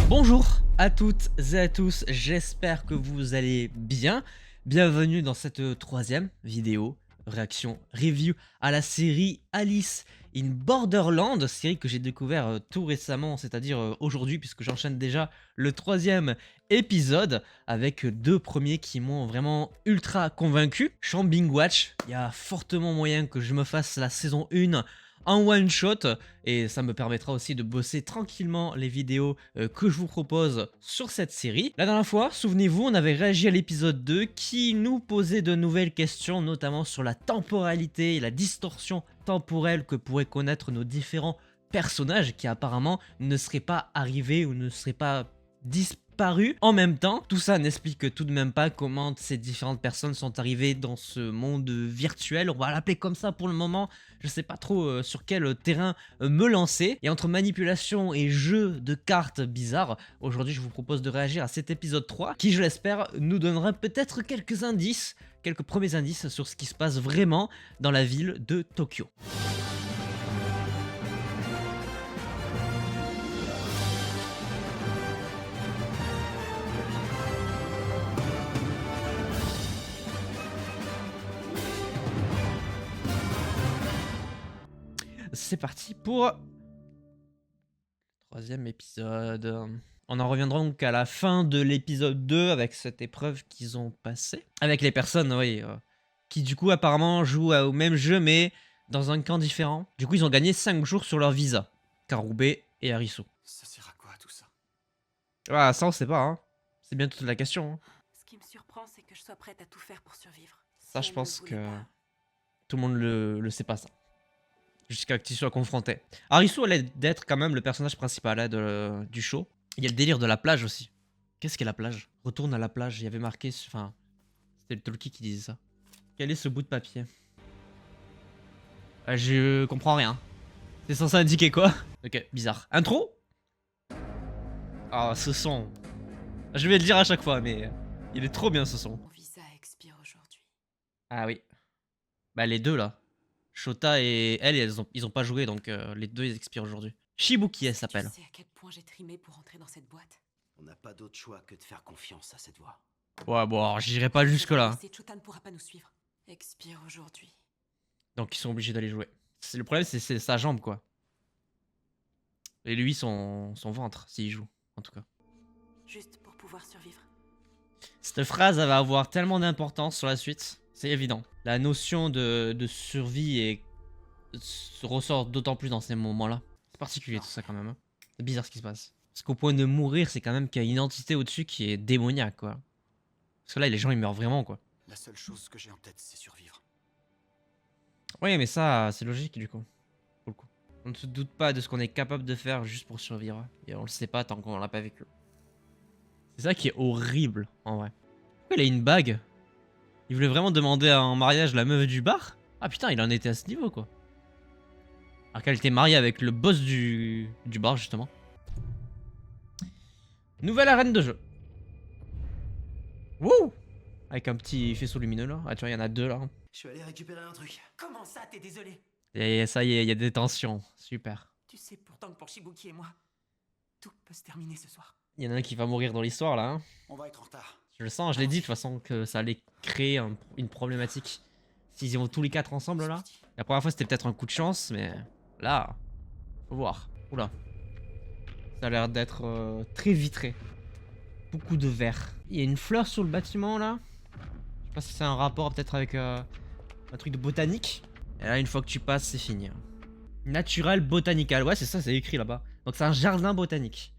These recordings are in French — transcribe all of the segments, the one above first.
Bonjour à toutes et à tous, j'espère que vous allez bien. Bienvenue dans cette troisième vidéo, réaction, review à la série Alice in Borderland, série que j'ai découvert tout récemment, c'est-à-dire aujourd'hui, puisque j'enchaîne déjà le troisième épisode, avec deux premiers qui m'ont vraiment ultra convaincu. Je suis en binge watch, il y a fortement moyen que je me fasse la saison 1 en one shot et ça me permettra aussi de bosser tranquillement les vidéos que je vous propose sur cette série. La dernière fois, souvenez-vous, on avait réagi à l'épisode 2 qui nous posait de nouvelles questions, notamment sur la temporalité et la distorsion temporelle que pourraient connaître nos différents personnages qui apparemment ne seraient pas arrivés ou ne seraient pas disparus en même temps. Tout ça n'explique tout de même pas comment ces différentes personnes sont arrivées dans ce monde virtuel, on va l'appeler comme ça pour le moment. Je sais pas trop sur quel terrain me lancer. Et entre manipulation et jeu de cartes bizarres, aujourd'hui je vous propose de réagir à cet épisode 3 qui, je l'espère, nous donnera peut-être quelques indices, quelques premiers indices sur ce qui se passe vraiment dans la ville de Tokyo. C'est parti pour troisième épisode. On en reviendra donc à la fin de l'épisode 2 avec cette épreuve qu'ils ont passée. Avec les personnes, oui, qui du coup apparemment jouent au même jeu mais dans un camp différent. Du coup ils ont gagné 5 jours sur leur visa. Karube et Harisu. Ça sert à quoi tout ça? Ah ça on sait pas, hein. C'est bien toute la question. Hein. Ce qui me surprend, c'est que je sois prête à tout faire pour survivre. Ça je pense que tout le monde le sait pas ça. Jusqu'à que tu sois confronté. Harisu a l'air d'être quand même le personnage principal hein, du show. Il y a le délire de la plage aussi. Qu'est-ce qu'est la plage? Retourne à la plage, il y avait marqué... Enfin, c'était le Tolkien qui disait ça. Quel est ce bout de papier? Je comprends rien. C'est censé indiquer quoi? Ok, bizarre. Intro? Ah, ce son. Je vais le dire à chaque fois, mais... Il est trop bien ce son. Mon visa expire aujourd'hui. Ah oui. Bah les deux là. Shota et elle, ils ont pas joué, donc les deux ils expirent aujourd'hui. Shibuki elle s'appelle. Tu sais à quel point j'ai trimé pour entrer dans cette boîte. On n'a pas d'autre choix que de faire confiance à cette voix. Ouais bon alors j'irai pas jusque là. Chotan ne pourra pas nous suivre. Expire aujourd'hui. Donc ils sont obligés d'aller jouer. Le problème c'est sa jambe quoi. Et lui son ventre s'il joue en tout cas. Juste pour pouvoir survivre. Cette phrase elle va avoir tellement d'importance sur la suite. C'est évident. La notion de survie se ressort d'autant plus dans ces moments-là. C'est particulier tout ça quand même. Hein. C'est bizarre ce qui se passe. Parce qu'au point de mourir, c'est quand même qu'il y a une entité au-dessus qui est démoniaque, quoi. Parce que là, les gens, ils meurent vraiment, quoi. La seule chose que j'ai en tête, c'est survivre. Oui, mais ça, c'est logique, du coup. Pour le coup. On ne se doute pas de ce qu'on est capable de faire juste pour survivre. Et on le sait pas tant qu'on l'a pas vécu. C'est ça qui est horrible, en vrai. Pourquoi il a une bague? Il voulait vraiment demander en mariage la meuf du bar? Ah putain, il en était à ce niveau, quoi. Alors qu'elle était mariée avec le boss du bar, justement. Nouvelle arène de jeu. Wouh! Avec un petit faisceau lumineux, là. Ah, tu vois, il y en a deux, là. Je suis allé récupérer un truc. Comment ça, t'es désolé? Et ça y est, il y a des tensions. Super. Tu sais pourtant que pour Shibuki et moi, tout peut se terminer ce soir. Il y en a un qui va mourir dans l'histoire, là. Hein. On va être en retard. Je le sens, je l'ai dit, de toute façon, que ça allait créer une problématique. S'ils y vont tous les quatre ensemble, là. La première fois, c'était peut-être un coup de chance, mais... Là, faut voir. Oula. Ça a l'air d'être très vitré. Beaucoup de verre. Il y a une fleur sur le bâtiment, là. Je sais pas si c'est un rapport peut-être avec un truc de botanique. Et là, une fois que tu passes, c'est fini. Hein. Natural botanical. Ouais, c'est ça, c'est écrit là-bas. Donc c'est un jardin botanique.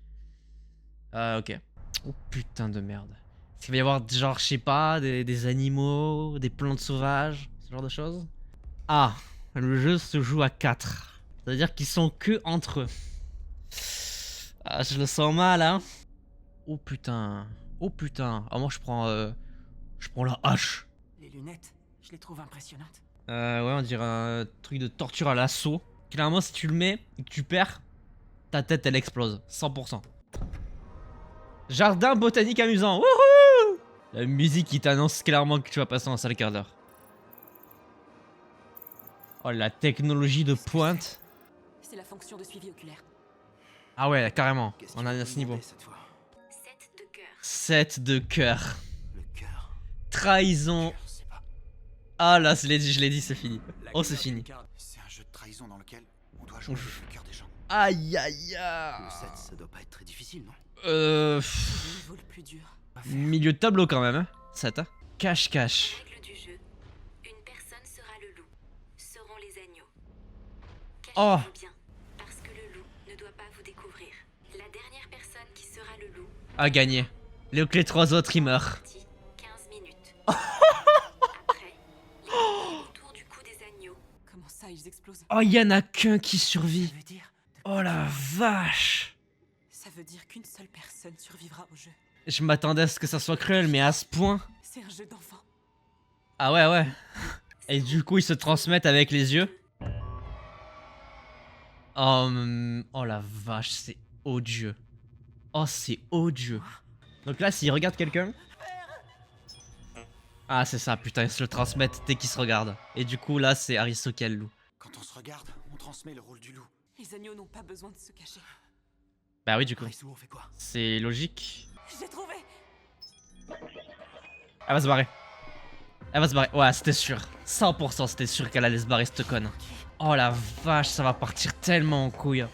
Ok. Oh putain de merde. Est-ce qu'il va y avoir, genre, je sais pas, des animaux, des plantes sauvages, ce genre de choses? Ah, le jeu se joue à 4. C'est-à-dire qu'ils sont que entre eux. Ah, je le sens mal, hein. Oh putain. Oh putain. Ah, moi, je prends la hache. Les lunettes, je les trouve impressionnantes. Ouais, on dirait un truc de torture à l'assaut. Clairement, si tu le mets et que tu perds, ta tête, elle explose. 100%. Jardin botanique amusant. Wouhou! La musique qui t'annonce clairement que tu vas passer un sale quart d'heure. Oh, la technologie de pointe. C'est la fonction de suivi oculaire. Ah ouais, carrément. Qu'est-ce On qu'il en est faut à me ce niveau. demander cette fois? 7 de cœur. 7 de cœur. Le cœur. Trahison. Cœur, c'est pas. Ah là, je l'ai dit, c'est fini. La Oh, c'est couleur fini. d'une carte, c'est un jeu de trahison dans lequel on doit jouer avec le cœur des gens. Aïe aïe Le aïe. 7, ça doit pas être très difficile, non? Pff, Le niveau le plus dur. milieu de tableau quand même, hein. 7, hein. Cache-cache. Règle du jeu. Une personne sera le loup. Seront les agneaux. Oh. Cachez-vous bien, parce que le loup ne doit pas vous découvrir. La dernière personne qui sera le loup, A gagné. Les 3 autres, ils meurent. partie 15 minutes. Après, les lignes autour du cou des agneaux. Comment ça, ils explosent? Oh, y en a qu'un qui survit. Ça veut dire... Oh la vache. Ça veut dire qu'une seule personne survivra au jeu. Je m'attendais à ce que ça soit cruel, mais à ce point. C'est un jeu d'enfant. Ah ouais, ouais. Et du coup, ils se transmettent avec les yeux. Oh la vache, c'est odieux. Oh, c'est odieux. Donc là, s'ils regardent quelqu'un... Ah, c'est ça, putain, ils se le transmettent dès qu'ils se regardent. Et du coup, là, c'est Aristo qui a le loup. Quand on se regarde, on transmet le rôle du loup. Les agneaux n'ont pas besoin de se cacher. Bah oui, du coup. Aristo, on fait quoi? C'est logique. J'ai trouvé. Elle va se barrer. Elle va se barrer. Ouais, c'était sûr. 100% c'était sûr qu'elle allait se barrer, cette conne. Oh la vache, ça va partir tellement en couille.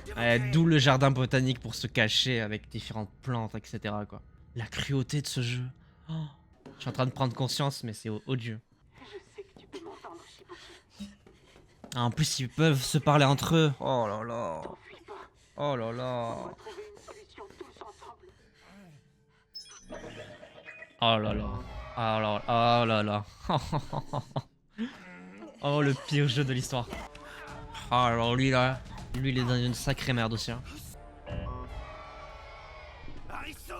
D'où le jardin botanique pour se cacher avec différentes plantes, etc. quoi. La cruauté de ce jeu. Oh, je suis en train de prendre conscience, mais c'est odieux. Ah, en plus, ils peuvent se parler entre eux. Oh là là. Oh là là. Oh là là. Oh là là. Oh là là. Oh, le pire jeu de l'histoire. Oh, alors lui là. Lui, il est dans une sacrée merde aussi. Hein. Aristo!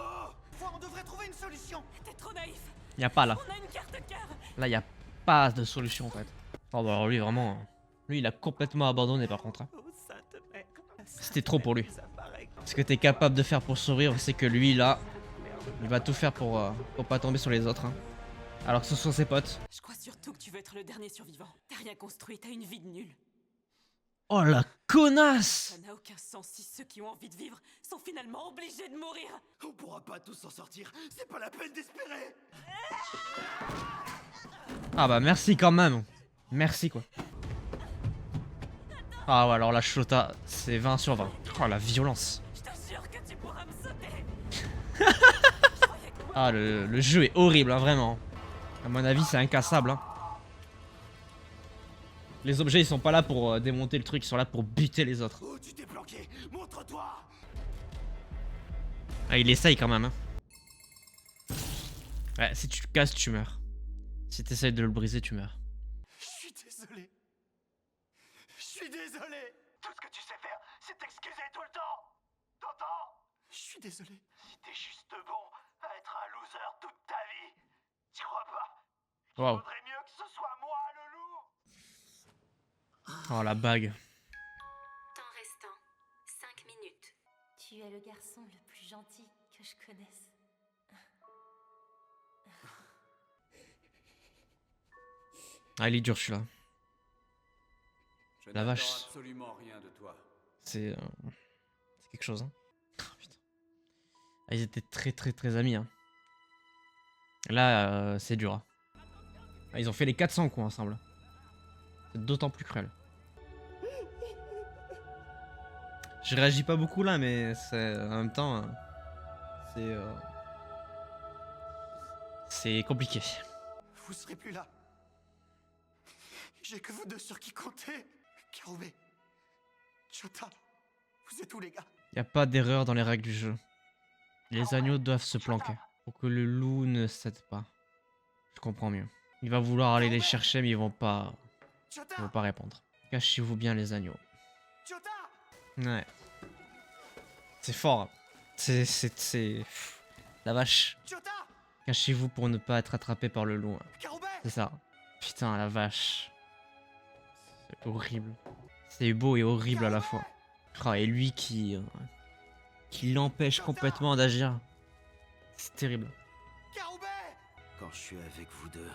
On devrait trouver une solution! T'es trop naïf. Y a pas là. On a une carte cœur. Là, y a pas de solution en fait. Oh bah alors lui, vraiment. Lui, il a complètement abandonné par contre. Hein. Oh, sainte mère. C'était trop pour lui. Ce que t'es capable de faire pour survivre, c'est que lui là, il va tout faire pour pas tomber sur les autres. Hein. Alors que ce sont ses potes. Je crois surtout que tu veux être le dernier survivant. T'as rien construit, t'as une vie de nul. Oh la connasse! Ça n'a aucun sens si ceux qui ont envie de vivre sont finalement obligés de mourir. On pourra pas tous s'en sortir, c'est pas la peine d'espérer! Ah bah merci quand même. Merci quoi. Ah ouais, alors la Shota, c'est 20 sur 20. Oh la violence. Je t'assure que tu pourras me sauter. Ah le jeu est horrible, hein, vraiment. À mon avis, c'est incassable. Hein. Les objets, ils sont pas là pour démonter le truc, ils sont là pour buter les autres. Où tu t'es planqué? Montre-toi! Ah, il essaye quand même. Hein. Ouais, si tu le casses, tu meurs. Si t'essayes de le briser, tu meurs. Je suis désolé. Je suis désolé! Tout ce que tu sais faire, c'est t'excuser tout le temps! T'entends? Je suis désolé. Si t'es juste bon à être un loser toute ta vie, tu crois pas? Waouh. Faudrait mieux que ce soit moi le loup! Oh la bague. Temps restant 5 minutes. Tu es le garçon le plus gentil que je connaisse. Ah, il est dur celui-là. Je La n'attends vache. absolument rien de toi. C'est quelque chose. Hein. Oh, putain. Ah, ils étaient très amis. Hein. Là, c'est dur. Hein. Ah, ils ont fait les 400 coups ensemble. C'est d'autant plus cruel. Je réagis pas beaucoup là, mais c'est en même temps, c'est compliqué. Vous serez plus là. J'ai que vous deux sur qui compter. Karube, Chota, vous êtes où les gars? Y a pas d'erreur dans les règles du jeu. Les agneaux doivent se planquer pour que le loup ne cède pas. Je comprends mieux. Il va vouloir aller les chercher, mais ils vont pas Chota, répondre. Cachez-vous bien les agneaux. Chota! Ouais. C'est fort. C'est la vache. Chota! Cachez-vous pour ne pas être attrapé par le loup. Karube! C'est ça. Putain, la vache. C'est horrible. C'est beau et horrible à la fois. Oh, et lui qui l'empêche complètement d'agir. C'est terrible. Karube! Quand je suis avec vous deux,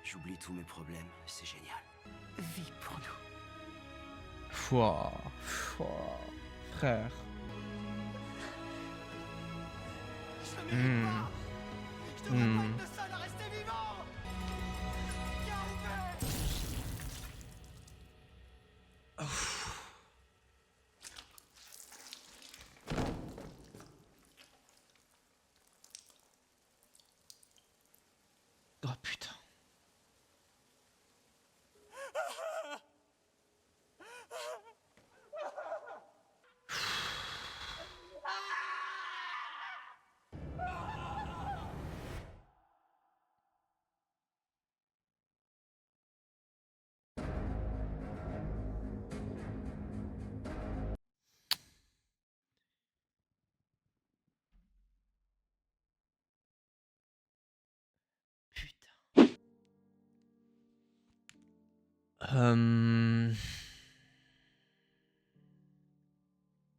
j'oublie tous mes problèmes, c'est génial. Vie pour nous. Fouah. Frère. Je le mérite pas. Je devrais pas être le seul à rester vivant. Garibay. Oh putain. Putain.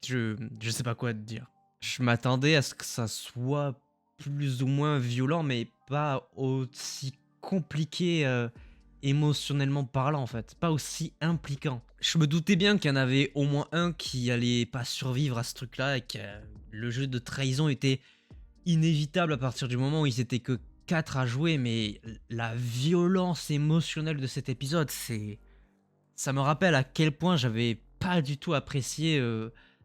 Je sais pas quoi te dire. Je m'attendais à ce que ça soit plus ou moins violent, mais pas aussi compliqué émotionnellement parlant en fait. Pas aussi impliquant. Je me doutais bien qu'il y en avait au moins un qui allait pas survivre à ce truc-là et que le jeu de trahison était inévitable à partir du moment où ils étaient que 4 à jouer, mais la violence émotionnelle de cet épisode, ça me rappelle à quel point j'avais pas du tout apprécié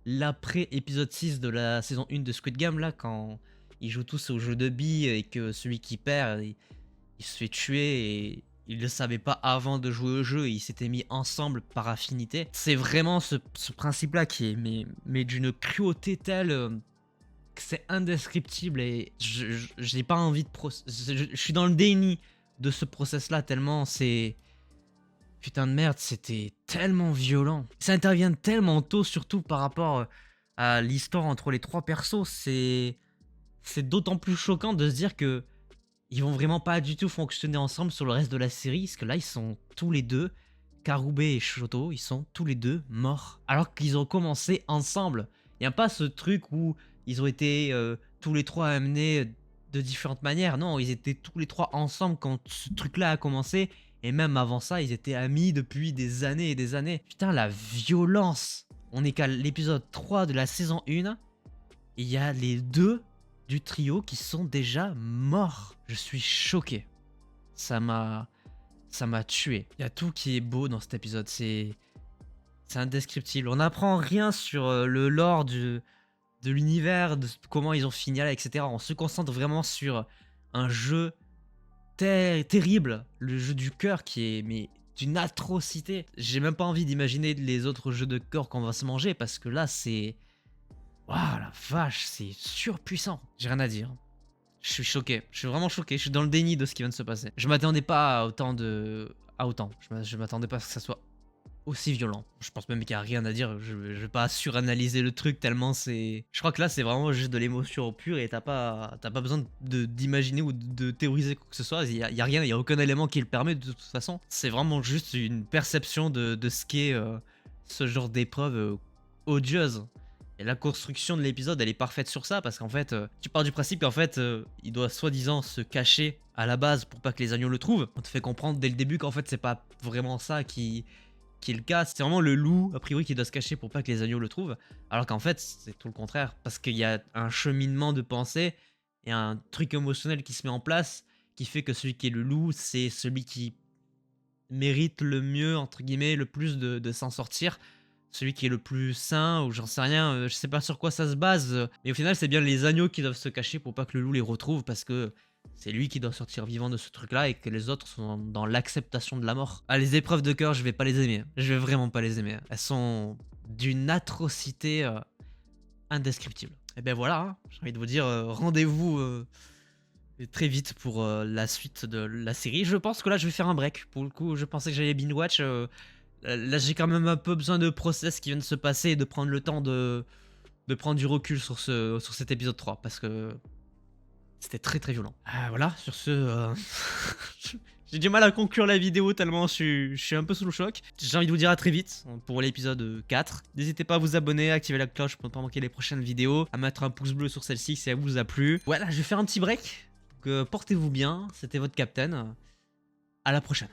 l'après épisode 6 de la saison 1 de Squid Game, là, quand ils jouent tous au jeu de billes et que celui qui perd, il se fait tuer et il le savait pas avant de jouer au jeu et ils s'étaient mis ensemble par affinité. C'est vraiment ce principe-là qui est mais d'une cruauté telle que c'est indescriptible et j'ai pas envie de... Je suis dans le déni de ce process-là tellement c'est... Putain de merde, c'était tellement violent. Ça intervient tellement tôt, surtout par rapport à l'histoire entre les trois persos. C'est d'autant plus choquant de se dire que ils vont vraiment pas du tout fonctionner ensemble sur le reste de la série, parce que là, ils sont tous les deux, Karube et Shoto, ils sont tous les deux morts. Alors qu'ils ont commencé ensemble. Il n'y a pas ce truc où ils ont été tous les trois amenés de différentes manières. Non, ils étaient tous les trois ensemble quand ce truc-là a commencé. Et même avant ça, ils étaient amis depuis des années et des années. Putain, la violence. On est qu'à l'épisode 3 de la saison 1. Il y a les deux du trio qui sont déjà morts. Je suis choqué. Ça m'a tué. Il y a tout qui est beau dans cet épisode. C'est indescriptible. On n'apprend rien sur le lore de l'univers, de comment ils ont fini là, etc. On se concentre vraiment sur un jeu terrible, le jeu du cœur qui est mais d'une atrocité. J'ai même pas envie d'imaginer les autres jeux de cœur qu'on va se manger parce que là c'est... Waouh la vache, c'est surpuissant. J'ai rien à dire. Je suis choqué, je suis vraiment choqué, je suis dans le déni de ce qui vient de se passer. Je m'attendais pas à autant de... Je m'attendais pas à ce que ça soit aussi violent. Je pense même qu'il n'y a rien à dire, je vais pas suranalyser le truc tellement c'est... Je crois que là c'est vraiment juste de l'émotion pure et t'as pas besoin d'imaginer ou de théoriser quoi que ce soit, il y a rien, il y a aucun élément qui le permet de toute façon. C'est vraiment juste une perception de ce qu'est ce genre d'épreuve odieuse. Et la construction de l'épisode elle est parfaite sur ça parce qu'en fait tu pars du principe qu'en fait il doit soi-disant se cacher à la base pour pas que les agneaux le trouvent. On te fait comprendre dès le début qu'en fait c'est pas vraiment ça qui est le cas, c'est vraiment le loup a priori qui doit se cacher pour pas que les agneaux le trouvent, alors qu'en fait c'est tout le contraire, parce qu'il y a un cheminement de pensée et un truc émotionnel qui se met en place qui fait que celui qui est le loup c'est celui qui mérite le mieux, entre guillemets, le plus de s'en sortir, celui qui est le plus sain, ou j'en sais rien, je sais pas sur quoi ça se base, mais au final c'est bien les agneaux qui doivent se cacher pour pas que le loup les retrouve, parce que c'est lui qui doit sortir vivant de ce truc-là et que les autres sont dans l'acceptation de la mort. Ah, les épreuves de cœur, je vais pas les aimer. Je vais vraiment pas les aimer. Elles sont d'une atrocité indescriptible. Et ben voilà, hein, j'ai envie de vous dire, rendez-vous très vite pour la suite de la série. Je pense que là, je vais faire un break. Pour le coup, je pensais que j'allais binge-watch. Là, j'ai quand même un peu besoin de process qui vient de se passer et de prendre le temps de prendre du recul sur cet épisode 3. Parce que... c'était très très violent. Voilà, sur ce... j'ai du mal à conclure la vidéo tellement je suis un peu sous le choc. J'ai envie de vous dire à très vite pour l'épisode 4. N'hésitez pas à vous abonner, à activer la cloche pour ne pas manquer les prochaines vidéos, à mettre un pouce bleu sur celle-ci si elle vous a plu. Voilà, je vais faire un petit break. Donc portez-vous bien, c'était votre Captain. À la prochaine.